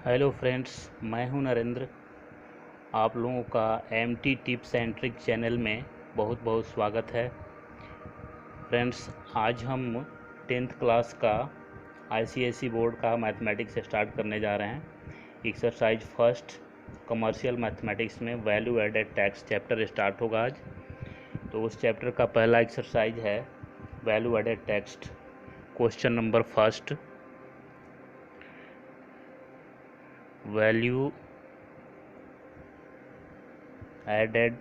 Hello friends, मैं हूं नरेंद्र। आप लोगों का MT tips and trick channel में बहुत बहुत स्वागत है। फ्रेंड्स, आज हम 10th क्लास का आईसीएसई बोर्ड का मैथमेटिक्स स्टार्ट करने जा रहे हैं। एक्सरसाइज फर्स्ट कमर्शियल मैथमेटिक्स में value added tax chapter start होगा आज। तो उस चैप्टर का पहला एक्सरसाइज है value added tax. Question number first, value added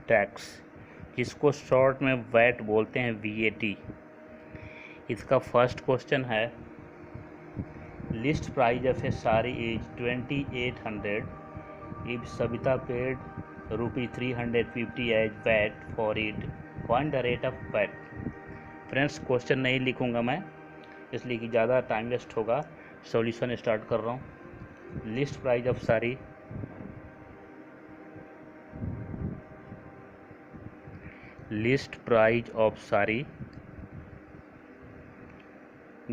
tax, जिसको शॉर्ट में वैट बोलते हैं, वीएटी। इसका फर्स्ट क्वेश्चन है, list price of a sari is 2800 if Savita paid ₹350 as VAT for it, find the rate of VAT. Friends, question नहीं लिखूंगा मैं, इसलिए कि ज़्यादा टाइम वेस्ट होगा। सॉल्यूशन स्टार्ट कर रहा हूँ। List price of sari list price of saree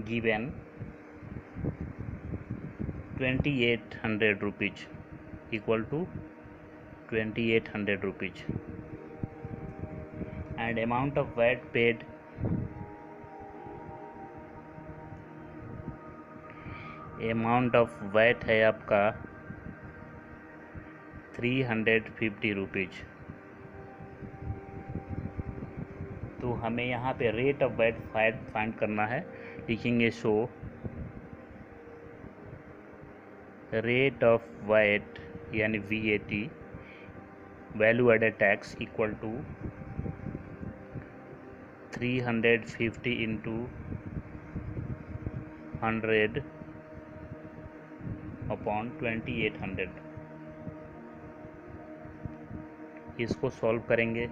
given 2800 rupees equal to 2800 rupees and amount of VAT paid है आपका 350 रुपीज़। तो हमें यहाँ पे रेट ऑफ वैट फाइंड करना है। लिखेंगे शो रेट ऑफ वैट यानी VAT, value added tax, equal to 350 into 100 upon 2800। इसको सॉल्व करेंगे,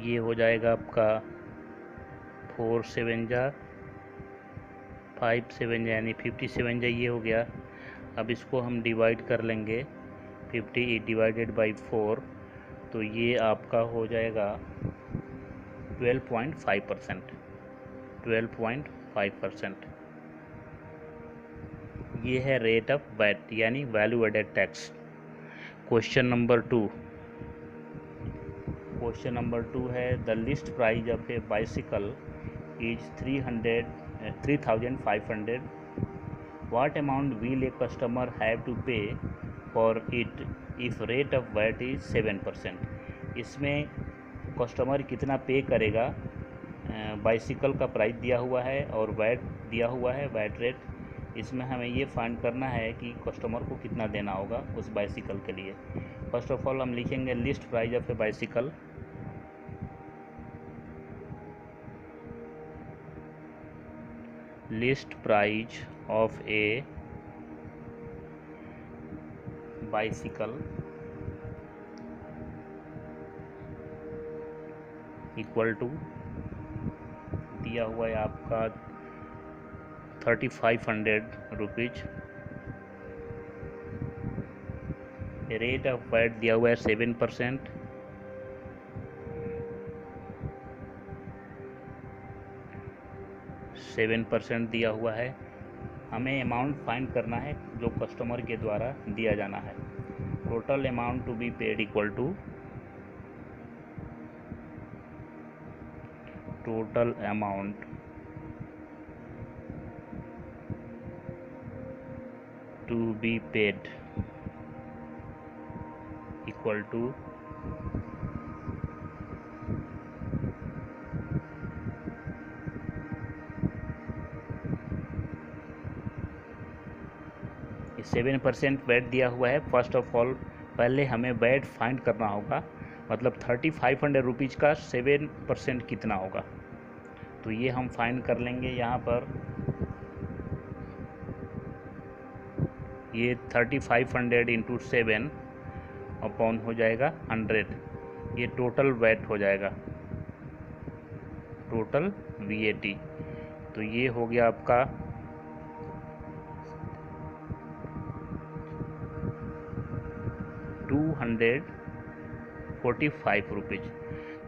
ये हो जाएगा आपका 4 7 जा 5 7 यानी 57 जा, ये हो गया। अब इसको हम डिवाइड कर लेंगे, 50 डिवाइडेड बाई 4, तो ये आपका हो जाएगा 12.5%। 12.5% ये है रेट ऑफ वैट यानी value added tax. Question number 2 है, the list price of a bicycle is 3500। What amount will a customer have to pay for it if rate of VAT is 7%। इसमें कस्टमर कितना पे करेगा, bicycle का price दिया हुआ है और वैट दिया हुआ है, वैट रेट। इसमें हमें ये फाइंड करना है कि कस्टमर को कितना देना होगा उस बाइसिकल के लिए। फर्स्ट ऑफ ऑल हम लिखेंगे list price of a bicycle, list price of a bicycle equal to, दिया हुआ है आपका 3500 रुपीज, रेट ऑफ वैट दिया हुआ है 7%, दिया हुआ है। हमें अमाउंट फाइंड करना है जो कस्टमर के द्वारा दिया जाना है। Total amount to be paid equal to total amount to be paid equal to 7% VAT दिया हुआ है। फर्स्ट ऑफ ऑल पहले हमें वैट फाइंड करना होगा, मतलब 3500 रुपीज़ का 7% कितना होगा। तो ये हम फाइंड कर लेंगे। यहाँ पर ये 3500 इंटू 7 अपॉन हो जाएगा 100, ये टोटल वैट हो जाएगा, टोटल वीएटी। तो ये हो गया आपका 245 रुपीज़।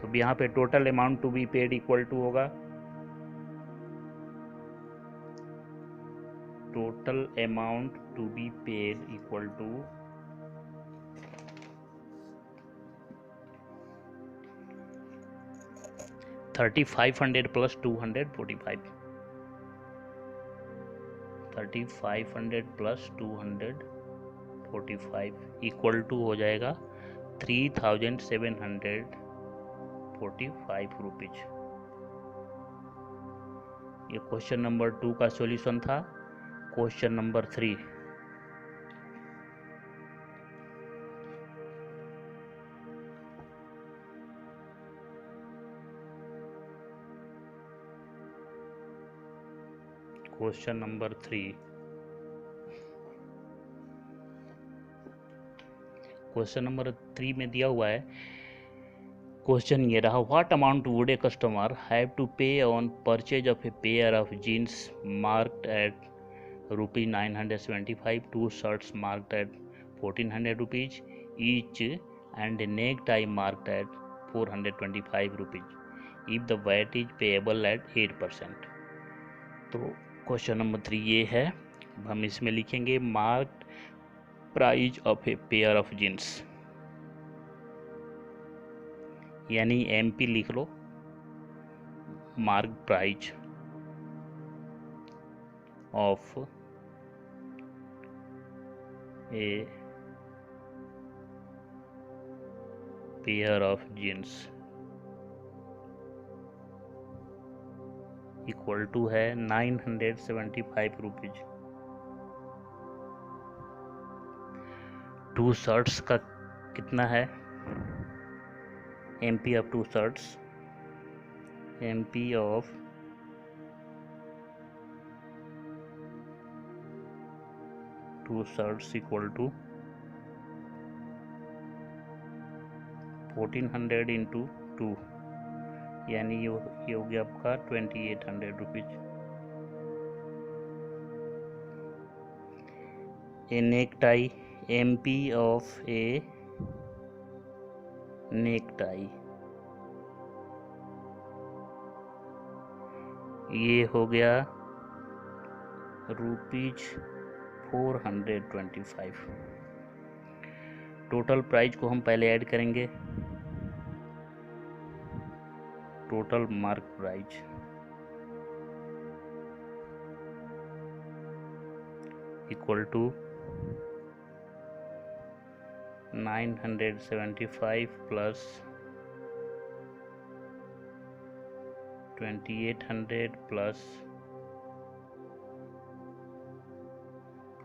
तो यहाँ पे total amount to be paid equal to होगा total amount to be paid equal to 3500 plus 245, 3500 plus 245 equal to हो जाएगा 3745 रुपीज। ये क्वेश्चन नंबर 2 का सॉल्यूशन था। Question number 3, question number 3, question number 3 में दिया हुआ है, क्वेश्चन ये रहा, what amount would a customer have to pay on purchase of a pair of jeans marked at ₹975, 2 shirts marked at 1400 rupees each and a necktie marked at 425 rupees if the VAT is payable at 8%। तो question number 3 ये है। हम इसमें लिखेंगे marked price of a pair of jeans, यानी MP लिख लो, mark price of a pair of jeans equal to है 975 रुपीज। 2 शर्ट्स का कितना है? MP of 2 shirts, MP of 2 shirts equal to 1400 into 2, यानी ये हो गया आपका 2800 rupees. A neck tie, MP of a neck tie, ये हो गया ₹425। टोटल प्राइस को हम पहले ऐड करेंगे, total mark price equal to 975 plus 2800 plus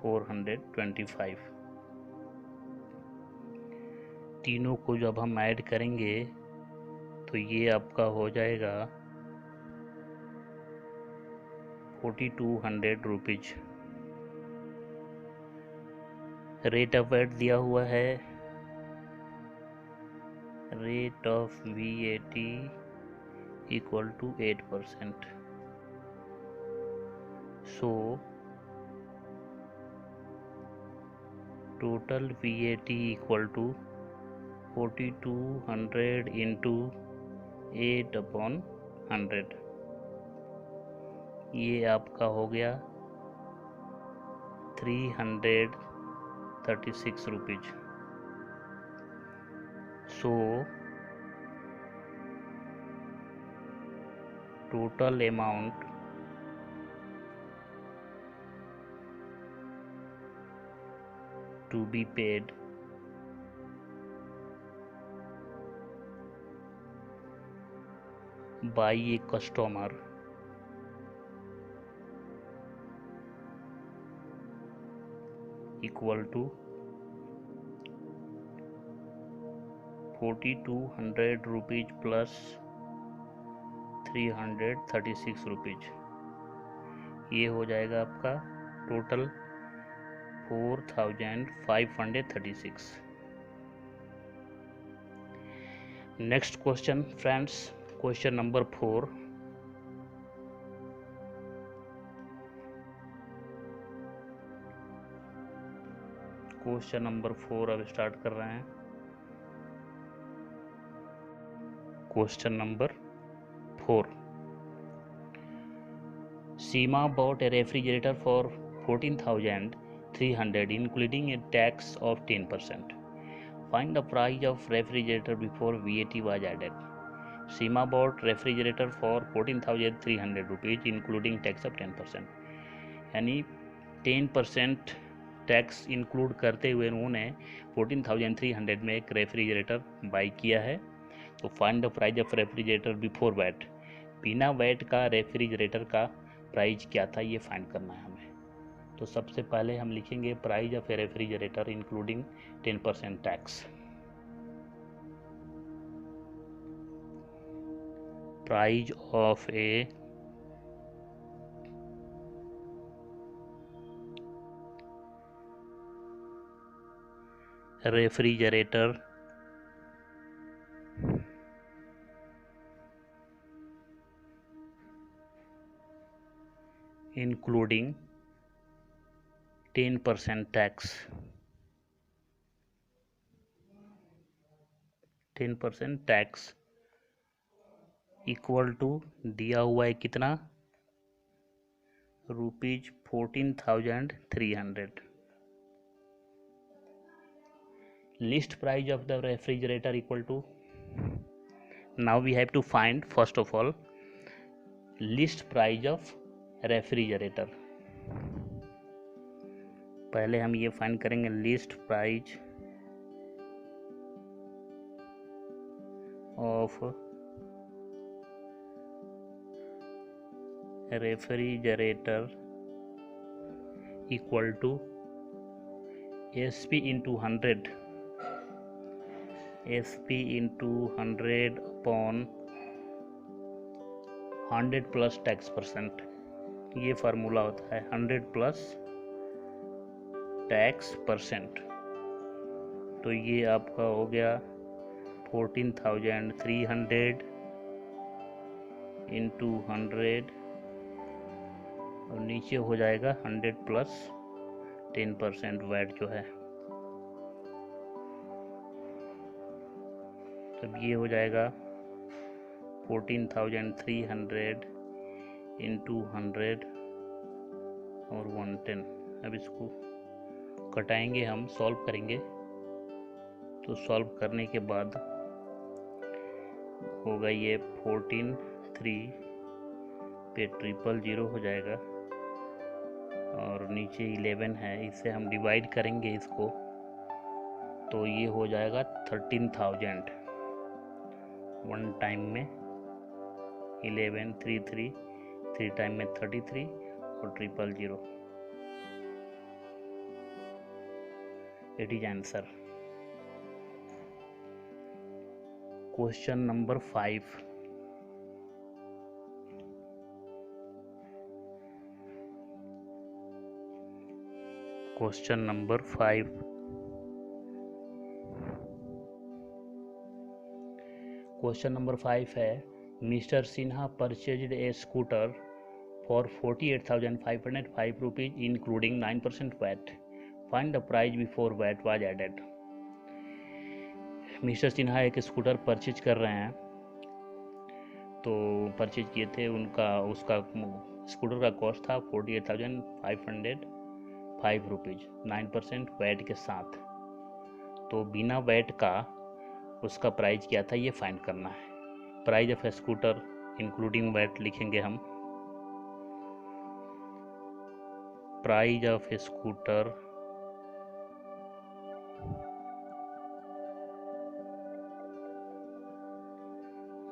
425। तीनों को जब हम ऐड करेंगे तो ये आपका हो जाएगा 4200 रुपीज। रेट ऑफ VAT दिया हुआ है, rate of VAT equal to 8%। So total VAT equal to 4200 into 8/100, ये आपका हो गया 336 rupees. So total amount to be paid by a customer equal to 4200 rupees plus 336 rupees, ये हो जाएगा आपका total 4536। Next question friends, question number 4, question number 4 अब start कर रहे हैं। Question number 4, Seema bought a refrigerator for 14,300 including a tax of 10%. Find the price of refrigerator before VAT was added. Seema bought refrigerator for 14,300 rupees including tax of 10%. यानी 10% tax include करते हुए उन्होंने 14,300 में एक refrigerator by किया है। तो find the price of refrigerator before VAT, बिना वैट का रेफ्रिजरेटर का प्राइस क्या था ये फाइंड करना है हमें। तो सबसे पहले हम लिखेंगे price of a refrigerator including 10% tax. Price of a refrigerator including 10% tax, 10% tax equal to दिया हुआ है कितना, ₹14,300। List price of the refrigerator equal to, now we have to find first of all list price of refrigerator. पहले हम ये find करेंगे list price of refrigerator equal to SP into 100, SP into 100 upon 100 plus tax percent. ये formula होता है 100 plus tax percent. तो ये आपका हो गया 14,300 इंटू 100 और नीचे हो जाएगा 100 प्लस 10% वैट जो है। तब ये हो जाएगा 14,300 इंटू 100 और 110। अब इसको कटाएंगे, हम सॉल्व करेंगे। तो सॉल्व करने के बाद होगा ये 14,3 पे 000 हो जाएगा और नीचे 11 है, इससे हम डिवाइड करेंगे इसको तो ये हो जाएगा 13,000। वन टाइम में 11 3 टाइम में 33 और 000। It is answer. Question number 5। Question number 5। Question number 5 है, mister Sinha purchased a scooter for 48,505 rupees including 9% VAT. Find the price before VAT was added. Mister Sinha एक स्कूटर परचेज कर रहे हैं, तो परचेज किए थे, उसका स्कूटर का कॉस्ट था 48,505 रुपीज 9% वैट के साथ। तो बिना वैट का उसका प्राइस क्या था ये फाइंड करना है। Price of a scooter including VAT लिखेंगे हम। Price of a scooter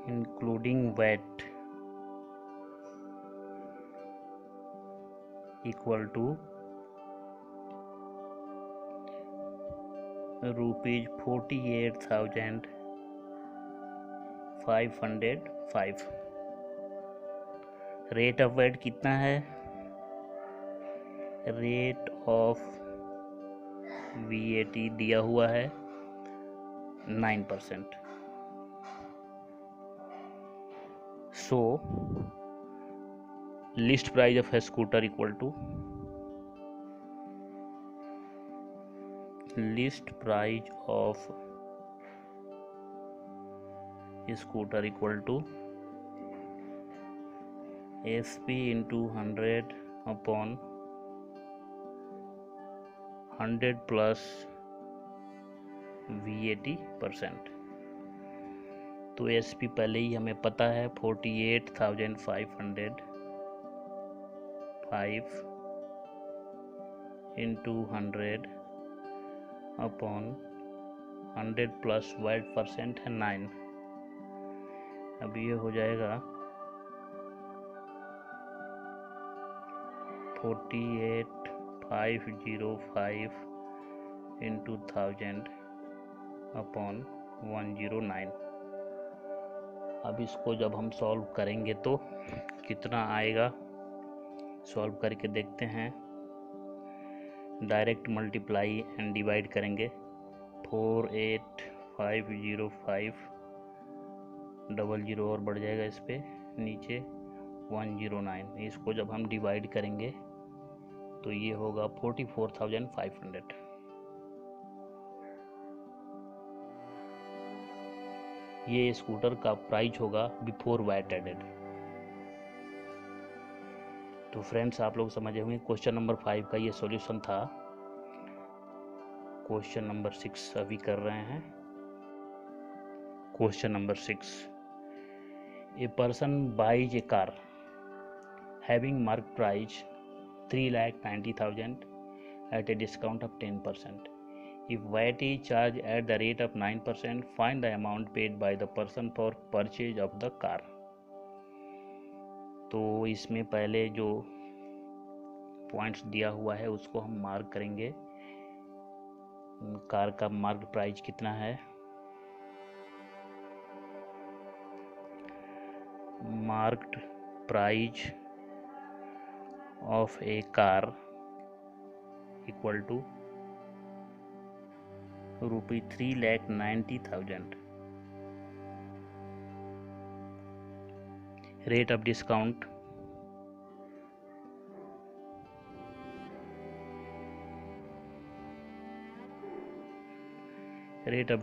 including VAT equal to ₹48,505। Rate of VAT कितना है, रेट ऑफ VAT दिया हुआ है 9%। So list price of a scooter equal to list price of scooter equal to SP into 100 upon 100 plus VAT%। तो SP पहले ही हमें पता है 48,500 5 इंटू 100 अपॉन 100 प्लस VAT% है 9। अब ये हो जाएगा 48,505 इंटू 1000 अपॉन 109। अब इसको जब हम सॉल्व करेंगे तो कितना आएगा, सॉल्व करके देखते हैं। डायरेक्ट मल्टीप्लाई एंड डिवाइड करेंगे। 48,505 00 और बढ़ जाएगा इस पे नीचे 109। इसको जब हम डिवाइड करेंगे तो ये होगा 44,500। ये स्कूटर का प्राइस होगा बिफोर वैट एडेड। तो फ्रेंड्स आप लोग समझे होंगे क्वेश्चन नंबर 5 का ये सॉल्यूशन था। क्वेश्चन नंबर 6 अभी कर रहे हैं। Question number 6, a person buys a car having mark price 3,90,000 at a discount of 10%. If VAT is charged at the rate of 9%, find the amount paid by the person for purchase of the car. तो इसमें पहले जो points दिया हुआ है उसको हम mark करेंगे। कार का मार्क प्राइस कितना है, marked price of a car equal to ₹3,90,000। Rate of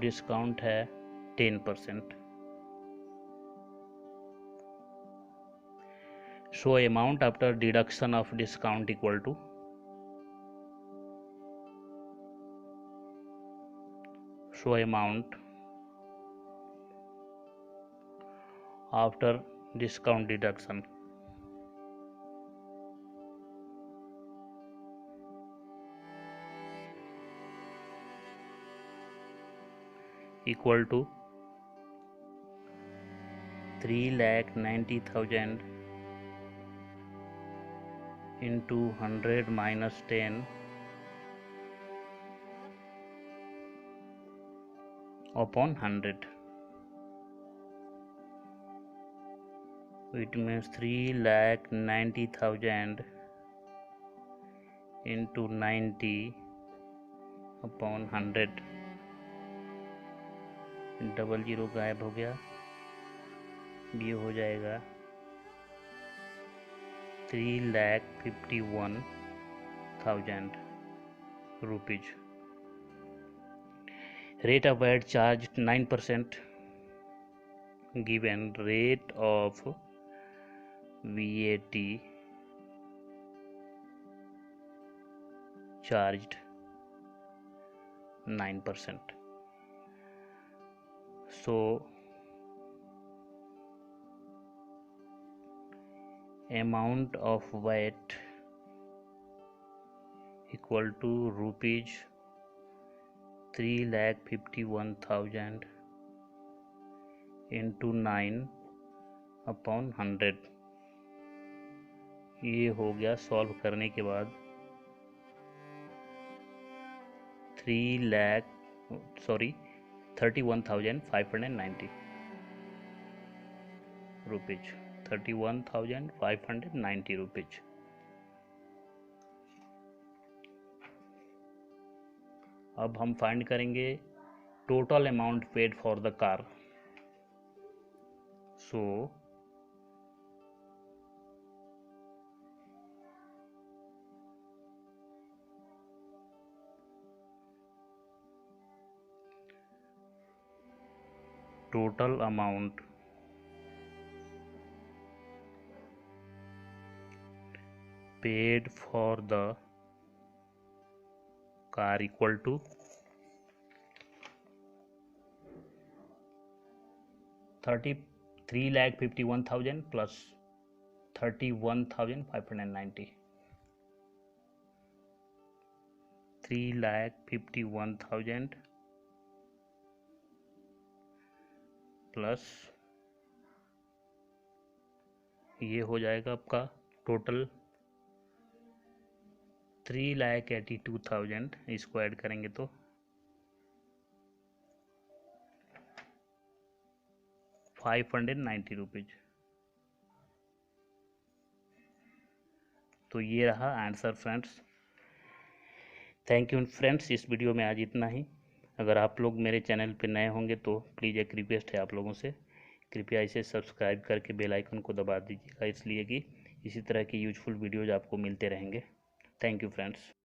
discount है 10%। So amount after deduction of discount equal to amount after discount deduction equal to 3,90,000 into 100 minus 10 upon 100. It means 3,90,000 into 90 upon 100। 00 गायब हो गया, ये हो जाएगा 3,51,000 rupees। Rate of VAT charged 9%, given rate of VAT charged 9%. So amount of VAT equal to rupees 3,51,000 into 9 upon 100। ये हो गया solve करने के बाद 31,590 रुपीज। 31,590 रुपीज। अब हम फाइंड करेंगे total amount paid for the car. So total amount paid for the आपका are equal to 3,51,000 plus 31,590, 3,51,000 plus ये हो जाएगा आपका टोटल 3,82,000, इसको ऐड करेंगे तो 590 रुपीज़। तो ये रहा answer friends. Thank you friends, इस वीडियो में आज इतना ही। अगर आप लोग मेरे चैनल पे नए होंगे तो प्लीज़ एक रिक्वेस्ट है आप लोगों से, कृपया इसे सब्सक्राइब करके बेल आइकन को दबा दीजिएगा, इसलिए कि इसी तरह की यूजफुल वीडियोज़ आपको मिलते रहेंगे। Thank you friends.